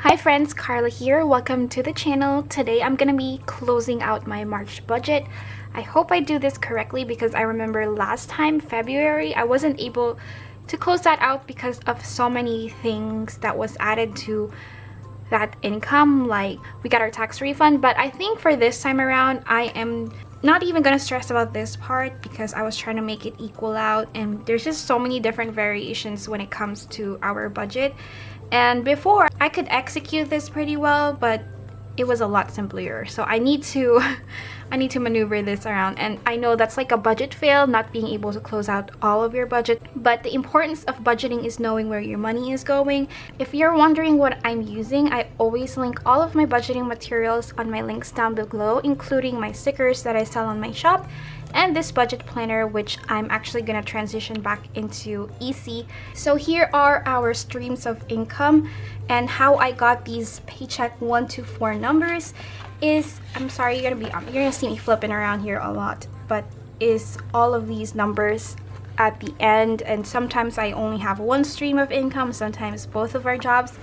Hi friends, Carla here. Welcome to the channel. Today I'm gonna be closing out my March budget. I hope I do this correctly because I remember last time, February, I wasn't able to close that out because of so many things that was added to that income. Like we got our tax refund, but I think for this time around I am not even gonna stress about this part because I was trying to make it equal out, and there's just so many different variations when it comes to our budget. And before I could execute this pretty well, but it was a lot simpler, so I need to maneuver this around. And I know that's like a budget fail, not being able to close out all of your budget, but the importance of budgeting is knowing where your money is going. If you're wondering what I'm using, I always link all of my budgeting materials on my links down below, including my stickers that I sell on my shop and this budget planner, which I'm actually gonna transition back into EC. So here are our streams of income, and how I got these paycheck 1 to 4 numbers is, I'm sorry, you're gonna see me flipping around here a lot, but is all of these numbers at the end. And sometimes I only have one stream of income, sometimes both of our jobs.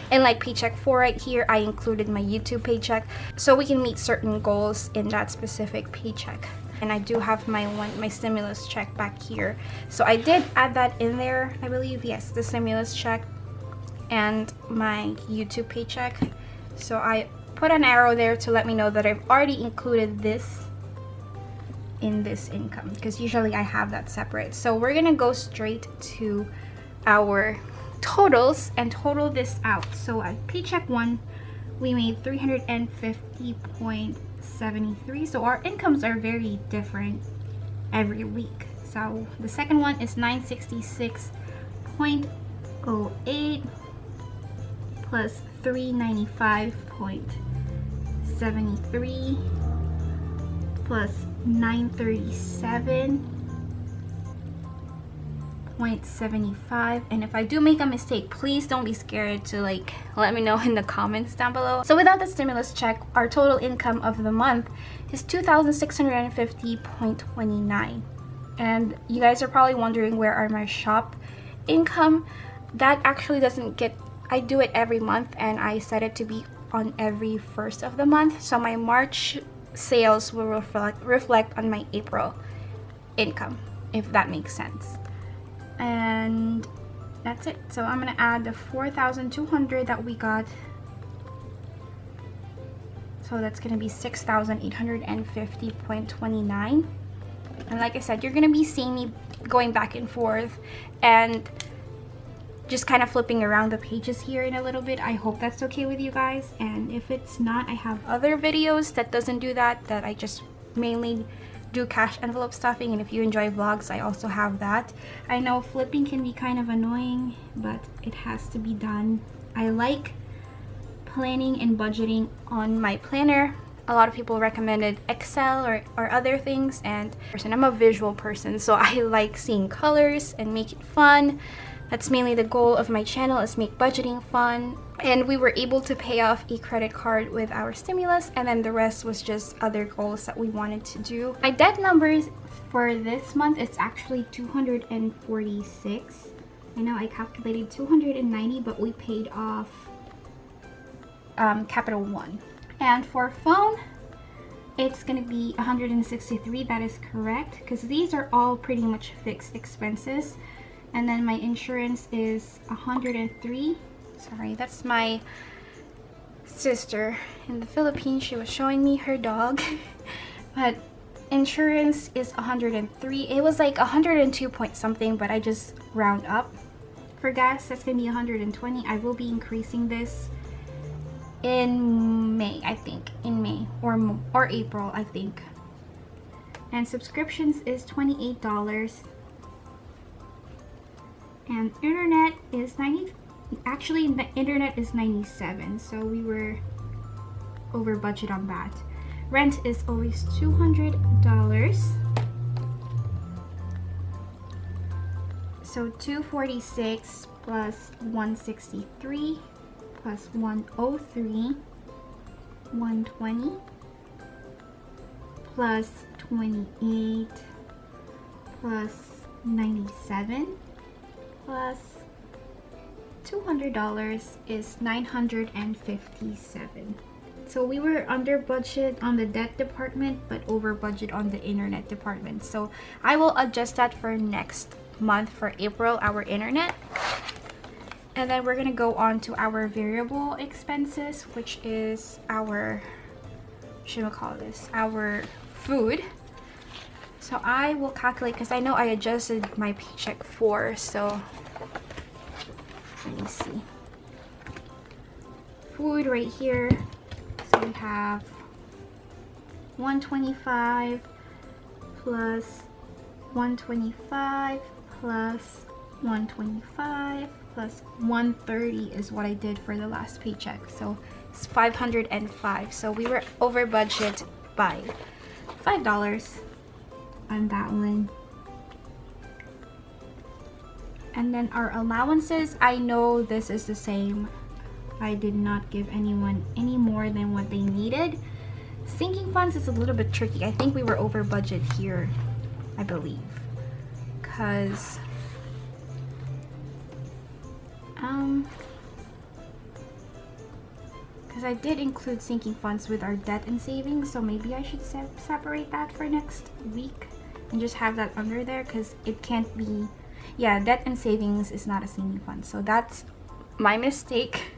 And like paycheck 4 right here, I included my YouTube paycheck so we can meet certain goals in that specific paycheck. And I do have my stimulus check back here, so I did add that in there, I believe. Yes, the stimulus check and my YouTube paycheck. So I put an arrow there to let me know that I've already included this in this income, because usually I have that separate. So we're gonna go straight to our totals and total this out. So at paycheck 1 we made 350.73. so our incomes are very different every week. So the second one is 966.08 plus 395.73 plus 937.75. And if I do make a mistake, please don't be scared to like let me know in the comments down below. So without the stimulus check, our total income of the month is 2,650.29. and you guys are probably wondering where are my shop income. That actually doesn't get, I do it every month and I set it to be on every first of the month, so my March sales will reflect on my April income, if that makes sense. And that's it. So I'm gonna add the 4,200 that we got, so that's gonna be 6,850.29. and like I said, you're gonna be seeing me going back and forth and just kind of flipping around the pages here in a little bit. I hope that's okay with you guys, and if it's not, I have other videos that doesn't do that I just mainly do cash envelope stuffing, and if you enjoy vlogs, I also have that. I know flipping can be kind of annoying, but it has to be done. I like planning and budgeting on my planner. A lot of people recommended Excel or other things, and I'm a visual person, so I like seeing colors and make it fun. That's mainly the goal of my channel, is make budgeting fun. And we were able to pay off a credit card with our stimulus, and then the rest was just other goals that we wanted to do. My debt numbers for this month, it's actually 246. I know I calculated 290, but we paid off Capital One. And for phone, it's gonna be 163. That is correct, because these are all pretty much fixed expenses. And then my insurance is 103. Sorry, that's my sister in the Philippines. She was showing me her dog. But insurance is 103. It was like 102 point something, but I just round up. For gas, that's gonna be 120. I will be increasing this in May, I think. In May or April, I think. And subscriptions is $28. And internet is 90. Actually, the internet is 97, so we were over budget on that. Rent is always $200. So 246 plus 163 plus 103, 120 plus 28 plus 97 plus $200 is $957. So we were under budget on the debt department, but over budget on the internet department. So I will adjust that for next month, for April, our internet. And then we're gonna go on to our variable expenses, which is our, our food. So I will calculate, because I know I adjusted my paycheck for, so let me see. Food right here. So we have 125 plus 125 plus 125 plus 130 is what I did for the last paycheck. So it's 505. So we were over budget by $5 on that one. And then our allowances, I know this is the same. I did not give anyone any more than what they needed. Sinking funds is a little bit tricky. I think we were over budget here, I believe, because I did include sinking funds with our debt and savings, so maybe I should separate that for next week and just have that under there, because it can't be, yeah, debt and savings is not a sinking fund. So that's my mistake.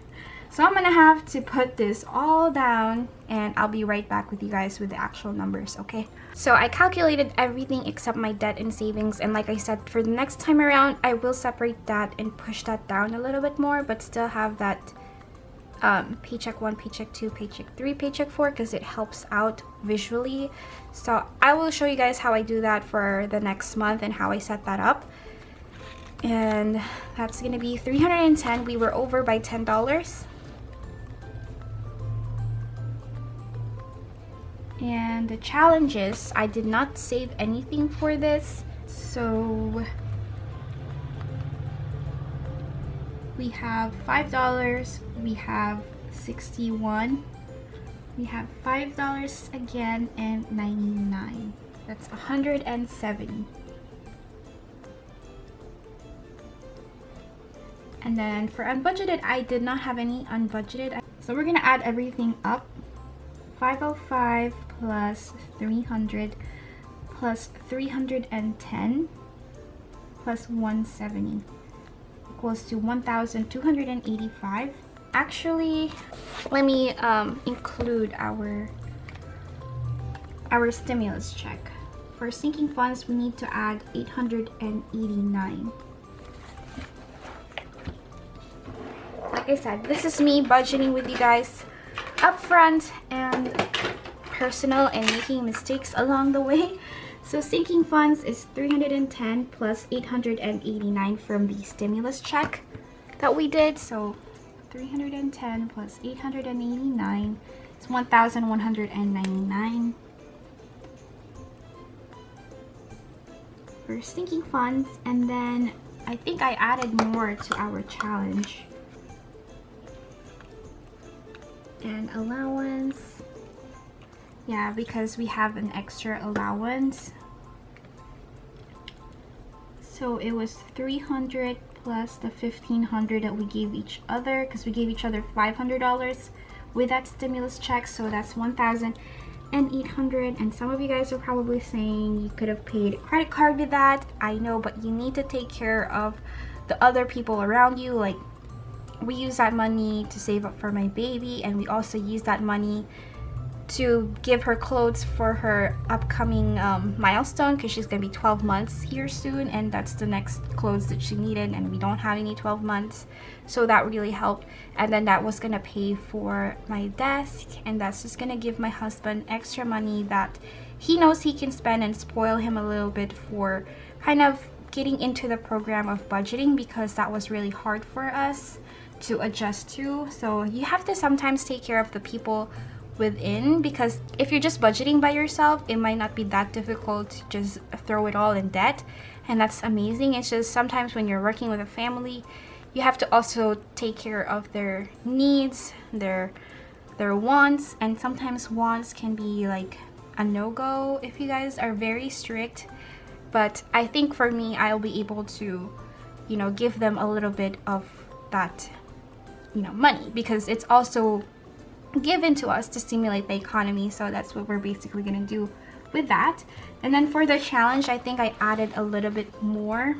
So I'm gonna have to put this all down, and I'll be right back with you guys with the actual numbers, okay? So I calculated everything except my debt and savings, and like I said, for the next time around, I will separate that and push that down a little bit more, but still have that paycheck 1, paycheck 2, paycheck 3, paycheck 4, because it helps out visually. So I will show you guys how I do that for the next month and how I set that up. And that's gonna be $310. We were over by $10. And the challenges, I did not save anything for this, so we have $5, we have 61, we have $5 again, and 99. That's 170. And then for unbudgeted, I did not have any unbudgeted, so we're gonna add everything up. 505 plus 300 plus 310 plus 170 equals to 1,285. Actually, let me include our stimulus check. For sinking funds, we need to add 889. Like I said, this is me budgeting with you guys upfront and personal and making mistakes along the way. So sinking funds is 310 plus 889 from the stimulus check that we did. So 310 plus 889 is 1,199 for sinking funds. And then I think I added more to our challenge. And allowance, yeah, because we have an extra allowance. So it was 300 plus the 1,500 that we gave each other, because we gave each other $500 with that stimulus check. So that's 1,800. And some of you guys are probably saying you could have paid a credit card with that. I know, but you need to take care of the other people around you. Like, we use that money to save up for my baby, and we also use that money to give her clothes for her upcoming milestone, because she's gonna be 12 months here soon, and that's the next clothes that she needed, and we don't have any 12 months, so that really helped. And then that was gonna pay for my desk, and that's just gonna give my husband extra money that he knows he can spend, and spoil him a little bit for kind of getting into the program of budgeting, because that was really hard for us to adjust to. So you have to sometimes take care of the people within, because if you're just budgeting by yourself, it might not be that difficult to just throw it all in debt, and that's amazing. It's just sometimes when you're working with a family, you have to also take care of their needs, their wants, and sometimes wants can be like a no-go if you guys are very strict. But I think for me, I'll be able to, you know, give them a little bit of that, you know, money, because it's also given to us to stimulate the economy. So that's what we're basically gonna do with that. And then for the challenge, I think I added a little bit more.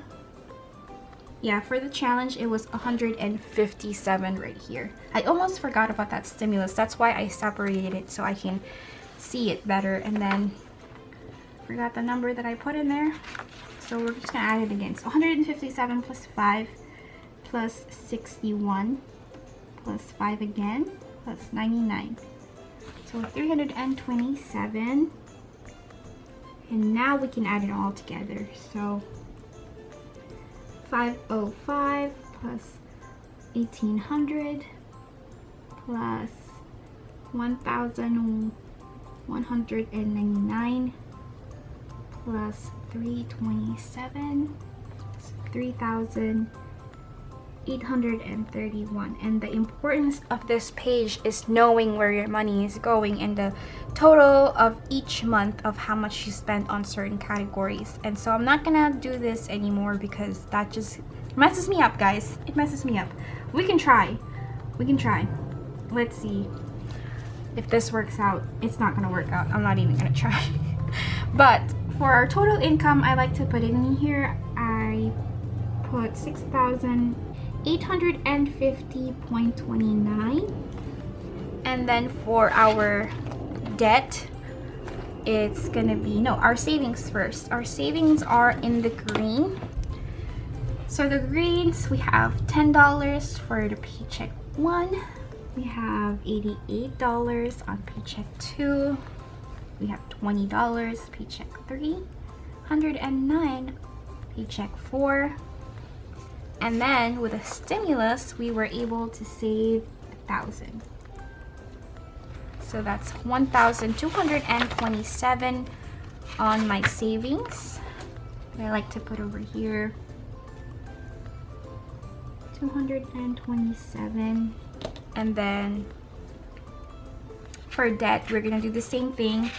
Yeah, for the challenge, it was 157 right here. I almost forgot about that stimulus. That's why I separated it so I can see it better. And then forgot the number that I put in there. So we're just gonna add it again. So 157 plus 5 plus 61 plus 5 again plus 99. So 327. And now we can add it all together. So 505 plus 1800 plus 1199 plus 327, 3,831. And the importance of this page is knowing where your money is going and the total of each month of how much you spent on certain categories. And so I'm not gonna do this anymore because that just messes me up, guys. It messes me up. We can try. Let's see if this works out. It's not gonna work out. I'm not even gonna try. But for our total income, I like to put it in here. I put 6,850.29. And then for our debt, it's gonna be, no, our savings first. Our savings are in the green. So the greens, we have $10 for the paycheck 1. We have $88 on paycheck 2. We have $20 paycheck 3. $109 paycheck 4. And then with a stimulus, we were able to save 1,000. So that's 1,227 on my savings. I like to put over here 227. And then for debt, we're gonna do the same thing.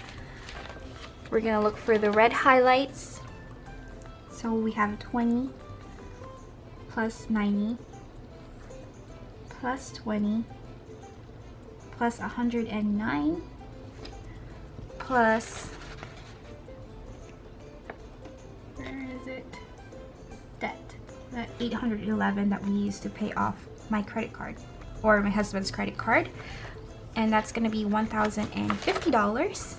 We're gonna look for the red highlights. So we have 20 plus 90 plus 20 plus 109 plus, where is it? Debt. The 811 that we used to pay off my credit card, or my husband's credit card. And that's gonna be $1,050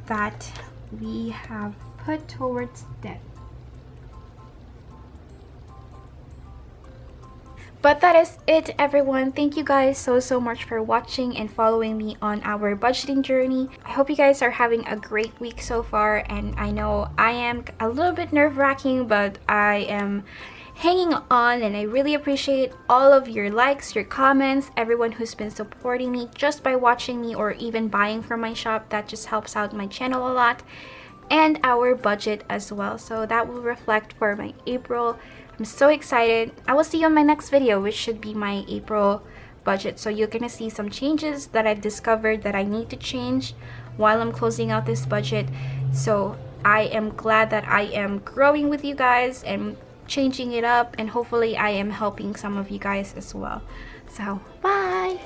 that we have put towards debt. But that is it, everyone. Thank you guys so much for watching and following me on our budgeting journey. I hope you guys are having a great week so far, and I know I am a little bit nerve-wracking, but I am hanging on, and I really appreciate all of your likes, your comments, everyone who's been supporting me just by watching me or even buying from my shop. That just helps out my channel a lot, and our budget as well. So that will reflect for my April. I'm so excited. I will see you on my next video, which should be my April budget. So you're gonna see some changes that I've discovered that I need to change while I'm closing out this budget. So I am glad that I am growing with you guys and changing it up, and hopefully I am helping some of you guys as well. So bye.